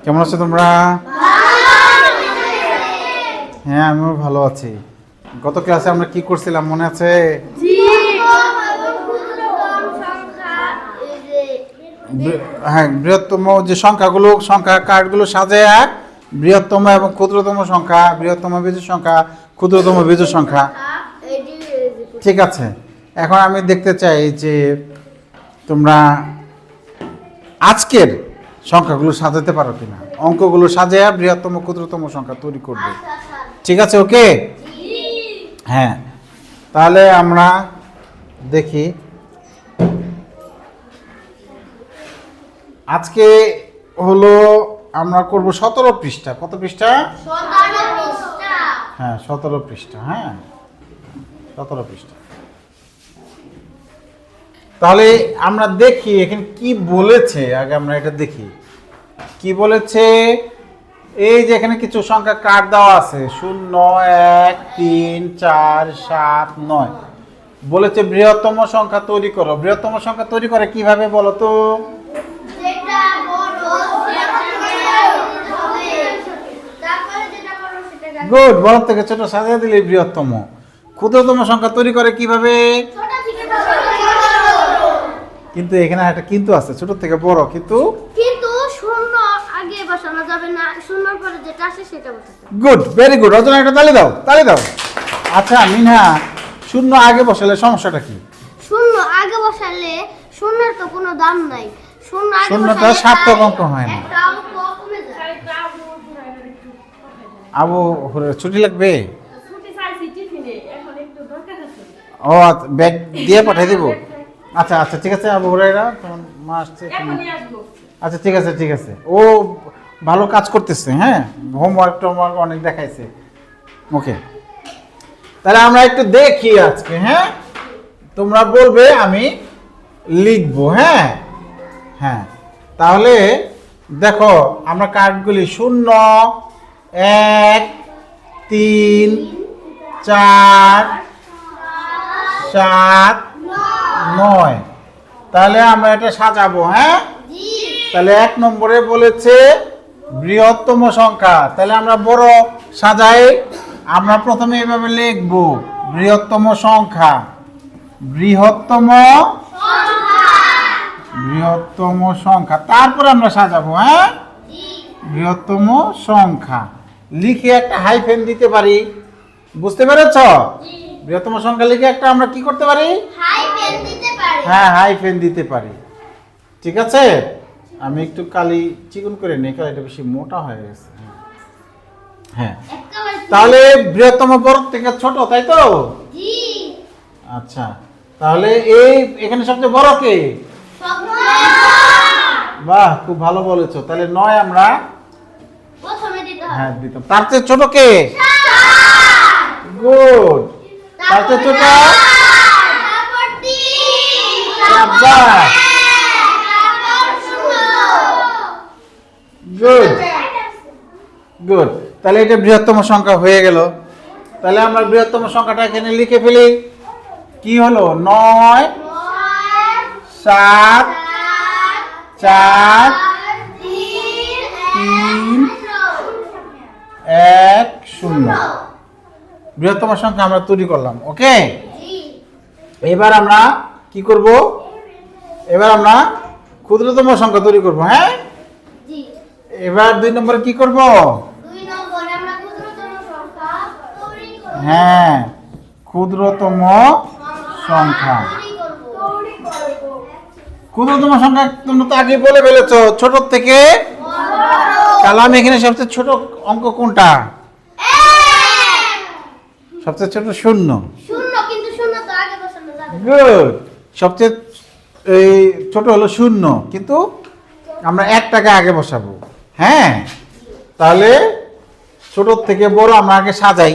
কেমন আছো তোমরা? হ্যাঁ, আমিও ভালো আছি। গত ক্লাসে আমরা কি করছিলাম মনে আছে? হ্যাঁ, বৃহত্তম যে সংখ্যাগুলো, সংখ্যা কার্ডগুলো সাজায় বৃহত্তম এবং ক্ষুদ্রতম সংখ্যা, বৃহত্তম বিজোড় সংখ্যা, ক্ষুদ্রতম বিজোড় সংখ্যা। ঠিক আছে, এখন আমি দেখতে চাই যে তোমরা আজকের সংখ্যাগুলো সাজাতে পারো কিনা। অঙ্কগুলো সাজায় বৃহত্তম ক্ষুদ্রতম সংখ্যা তৈরি করবে। ঠিক আছে, ওকে? হ্যাঁ, তাহলে আমরা দেখি আজকে হলো আমরা করব 17 পৃষ্ঠা। কত পৃষ্ঠা? 17 পৃষ্ঠা। হ্যাঁ, 17 পৃষ্ঠা। হ্যাঁ, 17 পৃষ্ঠা। তাহলে আমরা দেখি এখানে কি বলেছে। আগে আমরা এটা দেখি কি বলেছে। এই যে এখানে কিছু সংখ্যা কার্ড দেওয়া আছে 0, 1, 3, 4, 7, 9। বলেছে বৃহত্তম সংখ্যা তৈরি করো। বৃহত্তম সংখ্যা তৈরি করে কিভাবে বলো তো? যেটা বড় গুড, বড় থেকে ছোট সাজিয়ে দিলে বৃহত্তম। ক্ষুদ্রতম সংখ্যা তৈরি করে কিভাবে? ছোট থেকে বড়। কিন্তু এখানে একটা কিন্তু আছে, ছোট থেকে বড়। কিন্তু শূন্য আগে বসানো যাবে না, শূন্যর পরে যেটা আসে সেটা বসাতে হবে। Good, very good. রচনা একটা তালি দাও, তালি দাও। আচ্ছা মিনহা, শূন্য আগে বসালে সমস্যাটা কি? শূন্য আগে বসালে শূন্যের তো কোনো দাম নাই। শূন্য আগে শূন্যটা বসালে সার্থক অঙ্ক হয় না। একটা অঙ্ক কমে যায়। আবু ছুটি লাগবে? ছুটি চাইছি টিফিনে, এখন একটু দরকার আছে। ও ব্যাগ দিয়ে পাঠিয়ে দিব। আচ্ছা আচ্ছা, ঠিক আছে আবু হুরায়রা, তোমার মা আসছে। এখনই আসবো। আচ্ছা ঠিক আছে, ঠিক আছে। ও ভালো কাজ করতেছে। হ্যাঁ, হোমওয়ার্ক অনেক দেখাইছে। ওকে, তাহলে আমরা একটু দেখি আজকে। হ্যাঁ, তোমরা বলবে, আমি লিখবো। হ্যাঁ হ্যাঁ, তাহলে দেখো আমরা কার্ডগুলি 0, 1, 3, 4, 7, 9। তাহলে আমরা এটা সাজাবো। হ্যাঁ, তাহলে 1 নম্বরে বলেছে বৃহত্তম সংখ্যা। তাহলে আমরা বড় সাজাই। আমরা প্রথমে এভাবে লিখব বৃহত্তম সংখ্যা। বৃহত্তম সংখ্যা, তারপরে আমরা সাজাবো। হ্যাঁ, বৃহত্তম সংখ্যা লিখে একটা হাইফেন দিতে পারি। বুঝতে পেরেছ? বৃহত্তম সংখ্যা লিখে একটা আমরা কি করতে পারি? হাইফেন দিতে পারি। হ্যাঁ, হাইফেন দিতে পারি। ঠিক আছে, আমি একটু কালি চিকন করে নিই, কালিটা বেশি মোটা হয়ে গেছে। হ্যাঁ, তাহলে বৃহত্তম বড় থেকে ছোট, তাই তো? জি। আচ্ছা, তাহলে এই এখানে সবচেয়ে বড় কে? বাহ, খুব ভালো বলেছো। তাহলে 9 আমরা প্রথমে দিতে হবে। হ্যাঁ দিতাম। তার চেয়ে ছোট কে? গুড, তার চেয়ে ছোট? তারপর 3, শাবাশ, গুড গুড। তাহলে এটা বৃহত্তম সংখ্যা হয়ে গেল। তাহলে আমরা বৃহত্তম সংখ্যাটা এখানে লিখে ফেলি। কি হলো? 9, 7, 4, 3, 1, 0। বৃহত্তম সংখ্যা আমরা তৈরি করলাম। ওকে, এবার আমরা কি করব? এবার আমরা ক্ষুদ্রতম সংখ্যা তৈরি করব। হ্যাঁ, জি। এবার 2 নম্বরে কি করব? 2 নম্বরে আমরা ক্ষুদ্রতম সংখ্যা তৈরি করব। হ্যাঁ, ক্ষুদ্রতম সংখ্যা। ক্ষুদ্রতম সংখ্যা তোমরা তো আগে বলে ফেলেছো, ছোট থেকে তাহলে আমি এখানে সবচেয়ে ছোট অঙ্ক কোনটা? সবচেয়ে ছোট 0। শূন্য, কিন্তু শূন্য তো আগে বসানো যাবে না। গুড, সবচেয়ে এই ছোট হলো 0, কিন্তু আমরা 1 টাকা আগে বসাবো। হ্যাঁ, তাহলে ছোট থেকে বড় আমরা আগে সাজাই।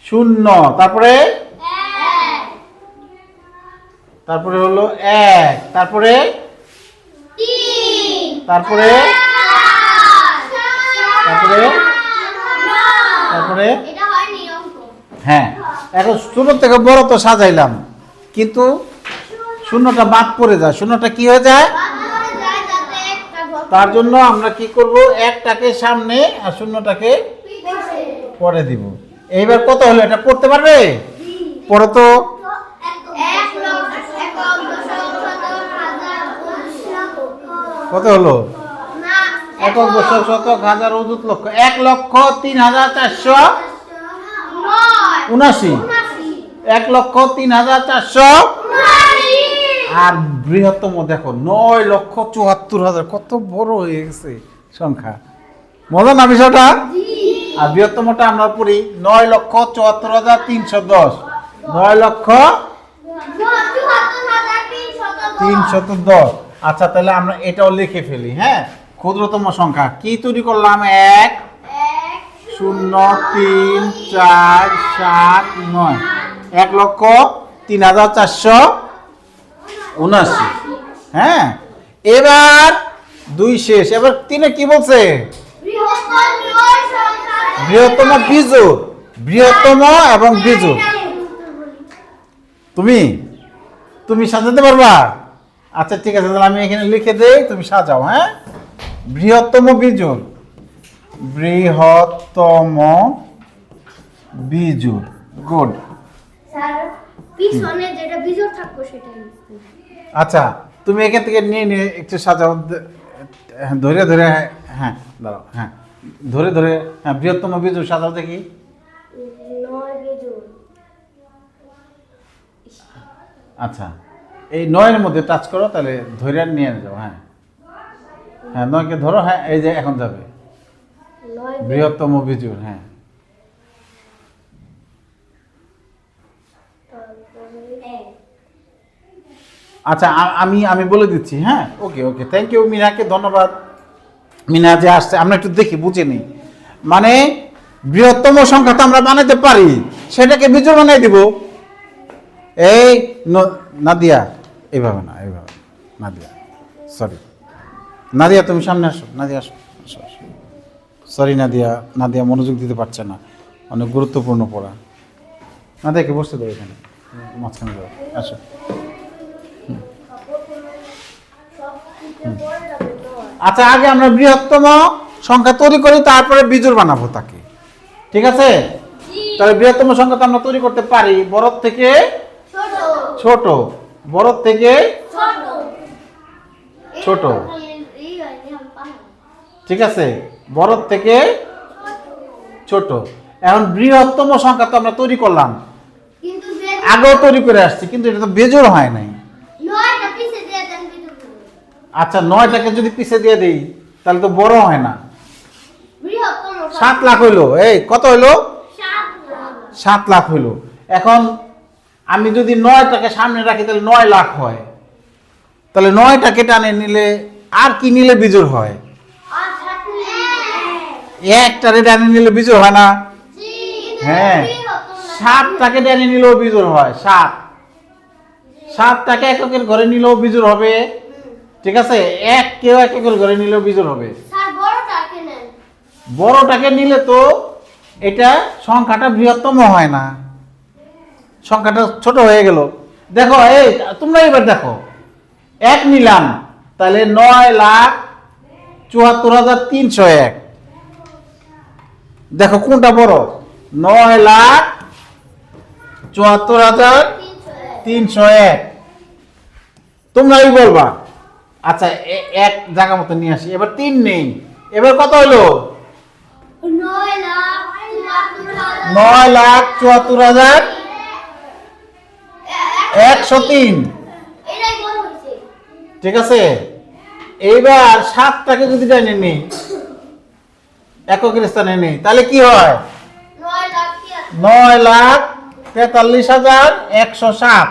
0, তারপরে তারপরে হলো 1, তারপরে 3, তারপরে তারপরে তারপরে এটা হয়নি অঙ্ক। হ্যাঁ, এখন ছোট থেকে বড় তো সাজাইলাম, কিন্তু শূন্যটা বাদ পড়ে যায়। শূন্যটা কি হয়ে যায়? বাদ পড়ে যায় যাতে একটা ঘর তার জন্য আমরা কি করব, একটাকে সামনে আর শূন্যটাকে পরে দিব। এইবার কত হলো এটা পড়তে পারবে? পড়ো তো। কত হলো? একক দশক শতক হাজার অযুত লক্ষ, 1,03,479। 1,03,400। আর বৃহত্তম দেখো 9,74,000, কত বড় হয়ে গেছে সংখ্যা। মজা না বিষয়টা? আর বৃহত্তমটা আমরা পড়ি 9,74,310। 9,310। আচ্ছা, তাহলে আমরা এটাও লিখে ফেলি। হ্যাঁ, ক্ষুদ্রতম সংখ্যা কি তৈরি করলাম? 1 0 3 4 7 9। 1,03,479। হ্যাঁ, এবার 2 শেষ। এবার 3-এ কি বলছে? বৃহত্তম বিজোড়। বৃহত্তম এবং বিজোড় তুমি সাজাতে পারবা? আচ্ছা ঠিক আছে, তাহলে আমি এখানে লিখে দেই, তুমি সাজাও। হ্যাঁ, বৃহত্তম বিজোড়। বৃহত্তম বিজোড়। গুড। পিছনে যেটা বিজোড় থাকবে সেটাই। আচ্ছা, তুমি এখান থেকে নিয়ে নিয়ে একটু সাজাও, ধরে ধরে। হ্যাঁ দাঁড়াও, হ্যাঁ ধরে ধরে। হ্যাঁ, বৃহত্তম বিজোড় সাজাও দেখি। 9 বিজোড়। আচ্ছা, এই 9-এর মধ্যে টাচ করো, তাহলে ধরে নিয়ে যাও। হ্যাঁ হ্যাঁ, 9-কে ধরো। হ্যাঁ, এই যে এখন যাবে 9 বৃহত্তম বিজোড়। হ্যাঁ, আচ্ছা আমি বলে দিচ্ছি। হ্যাঁ, ওকে ওকে, থ্যাংক ইউ মিনাকে, ধন্যবাদ। মিনা যে আসছে, আমরা একটু দেখি, বুঝে নিই। মানে বৃহত্তম সংখ্যা তো আমরা বানাতে পারি, সেটাকে বিজোড় বানাই দিব। এই নাদিয়া, এইভাবে না, এইভাবে। নাদিয়া, সরি নাদিয়া, তুমি সামনে আসো। নাদিয়া আসো, আসো আসো। সরি নাদিয়া, নাদিয়া মনোযোগ দিতে পারছে না, অনেক গুরুত্বপূর্ণ পড়া। নাদিয়াকে বসতে দেবো এখানে, মাঝখানে যাও, আসো। আচ্ছা, আগে আমরা বৃহত্তম সংখ্যা তৈরি করি, তারপরে বিজোড় বানাবো তাকে। ঠিক আছে? তাহলে বৃহত্তম সংখ্যা তো আমরা তৈরি করতে পারি বড় থেকে ছোট, বড় থেকে ছোট। ঠিক আছে, বড় থেকে ছোট। এখন বৃহত্তম সংখ্যা তো আমরা তৈরি করলাম, আগেও তৈরি করে আসছি, কিন্তু এটা তো বেজোড় হয় নাই। আচ্ছা, 9টাকে যদি পিছে দিয়ে দেই, তাহলে তো বড় হয় না। 7 লাখ হইলো। এই কত হইলো? 7 লাখ হইলো। এখন আমি যদি 9টাকে সামনে রাখি, তাহলে 9 লাখ হয়। তাহলে 9টাকে টানে নিলে আর কি নিলে বিজোড় হয়? একটারে টানে নিলে বিজোড় হয় না? হ্যাঁ, 7টাকে টানে নিলেও বিজোড় হয়। 7টাকে এককের ঘরে নিলেও বিজোড় হবে। ঠিক আছে, কেউ এককের ঘরে নিলেও বিজোড় হবে। বড়টাকে নিলে তো এটা সংখ্যাটা বৃহত্তম হয় না, সংখ্যাটা ছোট হয়ে গেল। দেখো, এই তোমরা এবার দেখো, 1 নিলাম, তাহলে 9,74,301। দেখো কোনটা বড়? 9,74,301। তোমরাই বলবা। আচ্ছা, এক জায়গা মতো নিয়ে আসি। এবার 3 নেই, এবার কত হলো? 9,74,103। ঠিক আছে, এইবার 7টাকে যদি জানি নেই, এককের স্থানে নেই, তাহলে কি হয়? 9,43,107।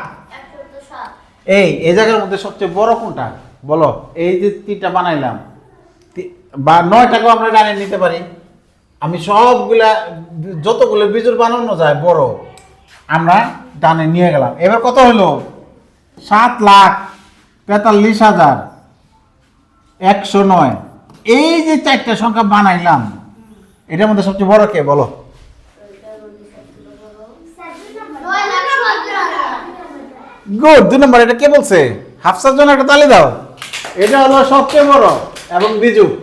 এই জায়গার মধ্যে সবচেয়ে বড় কোনটা বলো? এই যে 3টা বানাইলাম, বা 9টাকেও আমরা জানি নিতে পারি। আমি সবগুলা, যতগুলো বিজোড় বানানো যায় বড়, আমরা ডানে নিয়ে গেলাম। এবার কত হলো? 7,43,109। এই যে 4টা সংখ্যা বানাইলাম, এটার মধ্যে সবচেয়ে বড় কে বলো? গুড, 2 নম্বর। এটা কে বলছে? হাফসার জন্য একটা তালি দাও। এটা হলো সবচেয়ে বড়। এবং বিজোড়।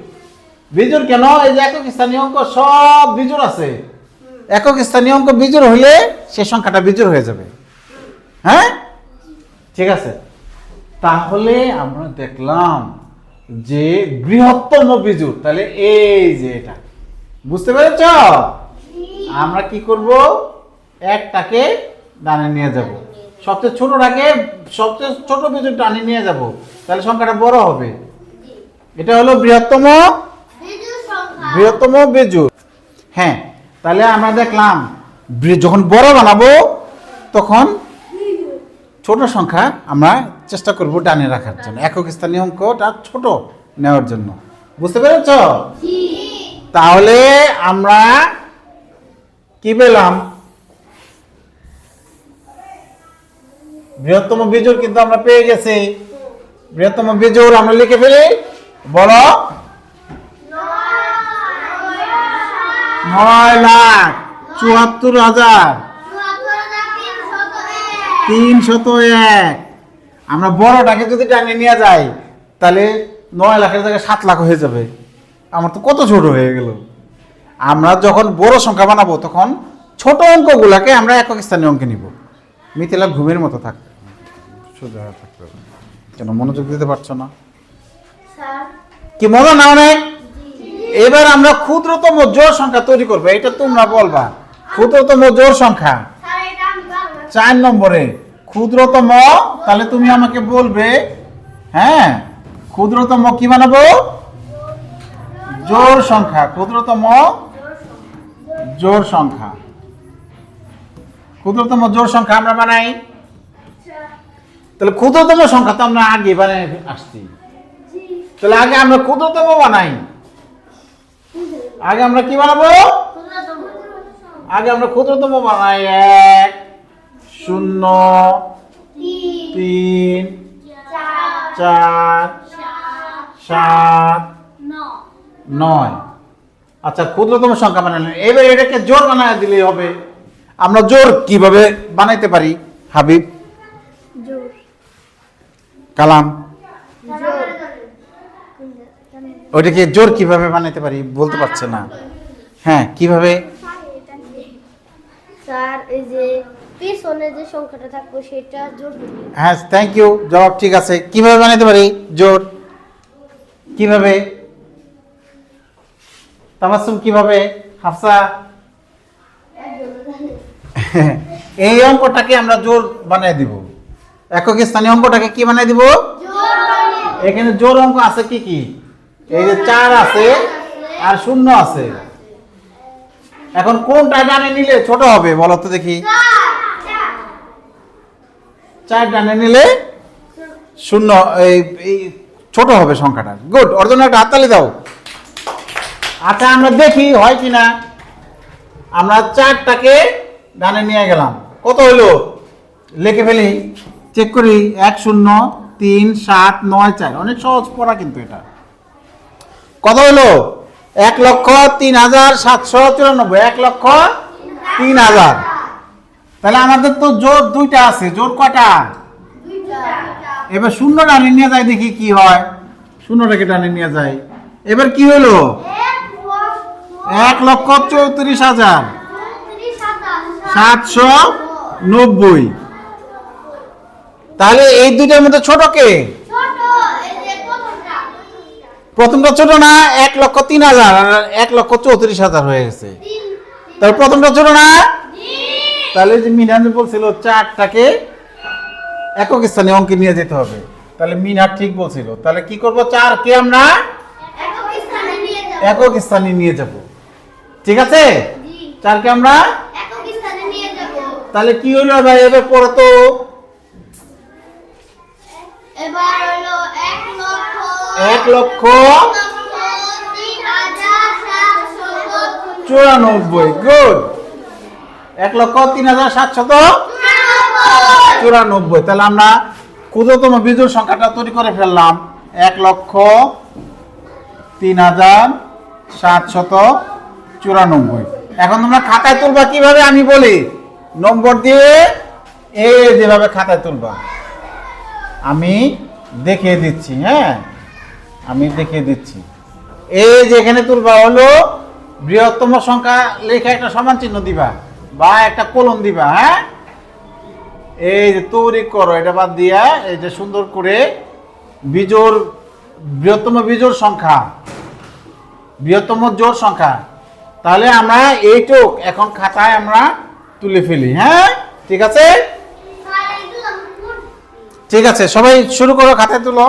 বিজোড় কেন? এই যে একক স্থানীয় অঙ্ক সব বিজোড় আছে। একক স্থানীয় অঙ্ক বিজোড় হলে সেই সংখ্যাটা বিজোড় হয়ে যাবে। হ্যাঁ, ঠিক আছে। তাহলে আমরা দেখলাম যে বৃহত্তম বিজোড়, তাহলে এই যে এটা, বুঝতে পেরেছ? আমরা কি করব? একটাকে ডানে নিয়ে যাব, সবচেয়ে ছোটটাকে সবচেয়ে ছোট বিজোড় ডানে নিয়ে যাব, তাহলে সংখ্যাটা বড় হবে। এটা হলো বৃহত্তম বিজোড়। হ্যাঁ, তাহলে আমরা দেখলাম যখন বড় বানাবো তখন ছোট সংখ্যা আমরা চেষ্টা করব ডানে রাখার জন্য, একক স্থানীয় অঙ্কটা ছোট নেওয়ার জন্য। বুঝতে পেরেছ? তাহলে আমরা কি পেলাম? বৃহত্তম বিজোড় কিন্তু আমরা পেয়ে গেছি। বৃহত্তম বিজোড় আমরা লিখে ফেলি, বলো 9,74,301। আমরা বড়টাকে যদি টানিয়ে নিয়ে যাই তাহলে 9 লাখের জায়গায় 7 লাখ হয়ে যাবে। আমার তো কত ছোট হয়ে গেল। আমরা যখন বড় সংখ্যা বানাবো তখন ছোট অঙ্কগুলোকে আমরা একক স্থানীয় অঙ্কে নিব। মিথিলা ঘুমের মতো থাক, সোজা থাকতে হবে। কেন মনোযোগ দিতে পারছো না? কি মজা না অনেক? এবার আমরা ক্ষুদ্রতম জোড় সংখ্যা তৈরি করবো, এটা তোমরা বলবা। ক্ষুদ্রতম জোড় সংখ্যা 4 নম্বরে ক্ষুদ্রতম, তাহলে তুমি আমাকে বলবে, হ্যাঁ, ক্ষুদ্রতম কি বানাবো? জোড় সংখ্যা। ক্ষুদ্রতম জোড় সংখ্যা, ক্ষুদ্রতম জোড় সংখ্যা আমরা বানাই। তাহলে ক্ষুদ্রতম সংখ্যা তো আমরা আগে বানাই আসছি, তাহলে আগে আমরা ক্ষুদ্রতম বানাই। আগে আমরা কি বানাবো? আগে আমরা ক্ষুদ্রতম বানাই। 1, 0, 3, 4, 7, 9। আচ্ছা, ক্ষুদ্রতম সংখ্যা বানালেন। এবার এটাকে জোড় বানায় দিলেই হবে। আমরা জোড় কিভাবে বানাইতে পারি হাবিব? কালাম, ওইটাকে জোড় কিভাবে বানাইতে পারি বলতে পারছে না। হ্যাঁ, কিভাবে? স্যার, এই যে পিছনে যে সংখ্যাটা থাকবে সেটা জোড় হবে। হ্যাঁ, থ্যাংক ইউ, জবাব ঠিক আছে। কিভাবে বানাইতে পারি জোড়? কিভাবে? তামাসসুম কিভাবে? হাফসা? এই অঙ্কটাকে আমরা জোড় বানিয়ে দিব। একক স্থানীয় অঙ্কটাকে কি বানিয়ে দিব? এখানে জোড় অঙ্ক আছে কি কি? এই যে 4 আছে আর 0 আছে। এখন কোনটা ডানে নিলে ছোট হবে বলো তো দেখি? 4 ডানে নিলে 0 এই ছোট হবে সংখ্যাটা। গুড, ওর জন্য একটা হাততালি দাও। আচ্ছা, আমরা দেখি হয় কিনা। আমরা 4টাকে ডানে নিয়ে গেলাম, কত হলো লিখে ফেলি, চেক করি। 1, 0, 3, 7, 9, 4। অনেক সহজ পড়া কিন্তু এটা। কত হলো? 1,03,794। 1,03,000। তাহলে আমাদের তো জোড় 2টা আছে। জোড় কয়টা? এবার 0 ডানে নিয়ে যায়, দেখি কি হয়। 0টাকে ডানে নিয়ে যায়। এবার কি হলো? 1,34,790। তাহলে এই দুইটার মধ্যে ছোট কে? প্রথমটা ছোট না? 1,03,000 আর 1,34,000 হয়ে গেছে। তাহলে প্রথমটা ছোট না? তাহলে যে মিনহাজ বলছিল 4টাকে একক স্থানীয় অঙ্কে নিয়ে যেতে হবে, তাহলে মিনহাজ ঠিক বলছিল। তাহলে কি করব? 4কে আমরা একক স্থানে নিয়ে যাব। ঠিক আছে, 4কে আমরা একক স্থানে নিয়ে যাব। তাহলে কি হলো ভাই? এবার পড়ো তো। এবার হলো 1,03,794। গুড, 1,03,794। তাহলে আমরা ক্ষুদ্রতম বিজোড় সংখ্যাটা তৈরি করে ফেললাম। 1,03,794। এখন তোমরা খাতায় তুলবা কিভাবে আমি বলি, নম্বর দিয়ে এই যেভাবে খাতায় তুলবা আমি দেখিয়ে দিচ্ছি। হ্যাঁ, আমি দেখিয়ে দিচ্ছি। এই যে এখানে তুলবা হলো বৃহত্তম সংখ্যা লেখা একটা সমান চিহ্ন দিবা বা একটা কোলন দিবা। হ্যাঁ, এই যে তৈরি করো, এটা বাদ দিয়া এই যে সুন্দর করে বিজোড় বৃহত্তম বিজোড় সংখ্যা, বৃহত্তম জোড় সংখ্যা। তাহলে আমরা এইটুক এখন খাতায় আমরা তুলে ফেলি। হ্যাঁ, ঠিক আছে, স্যার এগুলো আমি করব। ঠিক আছে, সবাই শুরু করো, খাতায় তুলো।